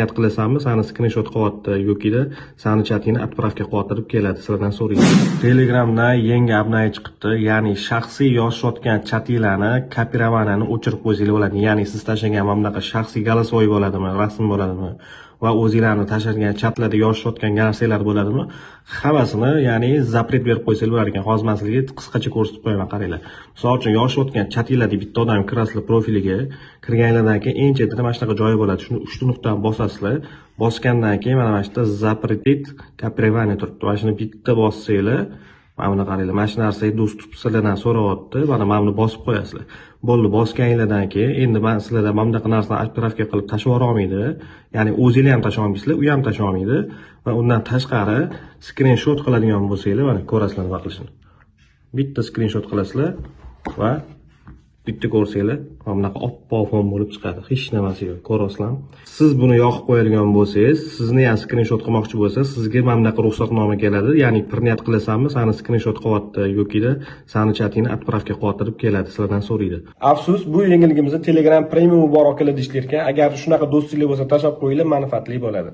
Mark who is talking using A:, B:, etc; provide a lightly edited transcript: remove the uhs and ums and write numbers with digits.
A: niyat qilasanmi, sani skrinshot qilyapti yokida sani chatingni отправка qilyotib keladi, sizlardan so'raydi. Telegramda yangi obnoviy chiqibdi, ya'ni shaxsiy yozishayotgan chatinglarni kopirovanini o'chirib qo'ysangiz bo'ladi. Ya'ni siz tashlagan mana bunaqa shaxsiy голосовой bo'ladimi, rasm bo'ladimi va o'zingizlarni tashlagan chatlarda yozishayotgan narsalar bo'ladimi, hammasini ya'ni zapret berib qo'ysangiz bo'lar ekan. Hozir men sizlarga qisqacha ko'rsatib qo'yaman, qaranglar. Misol uchun yozishayotgan chatinglarda bitta odam kirasizlar profiliga, kirganlardan keyin eng chetida mana shunaqa joyi bo'ladi. Shuni uchta nuqtani bosasizlar. Bosgandan keyin mana bu yerda запретить копирование turibdi. Mana shuni bitta bossanglar, mana buni qaranglar. Mana shu narsaga доступ sizlardan so'rayapti. Mana buni bosib qo'yasizlar. Bo'ldi, bosganingizdan keyin endi men sizlardan mana bunaqa narsani отправка qilib tashlab yubora olmaydi. Ya'ni o'zingizlar ham tashlab olmaysizlar, u ham tashlab olmaydi. Va undan tashqari skrinshot qiladigan bo'lsanglar, mana ko'rasizlar nima qilishini. Bitta skrinshot qilasizlar va bitta ko'rsanglar, mana bunaqa oppoq fon bo'lib chiqadi. Hech nimasi yo'q, ko'rasizlar. Siz buni yoqib qo'yadigan bo'lsangiz, sizni ham skrinshot qilmoqchi bo'lsa, sizga mana bunaqa ruxsatnoma keladi. Ya'ni niyat qilasanmi, sani skrinshot qilyapti yokida sani chatingni отправка qilyotib keladi, sizlardan so'raydi. Afsus, bu yangiligimizni Telegram Premium bor orqali ishlar ekan. Agar shunaqa do'stinglar bo'lsa, tashlab qo'yinglar, manfaatli bo'ladi.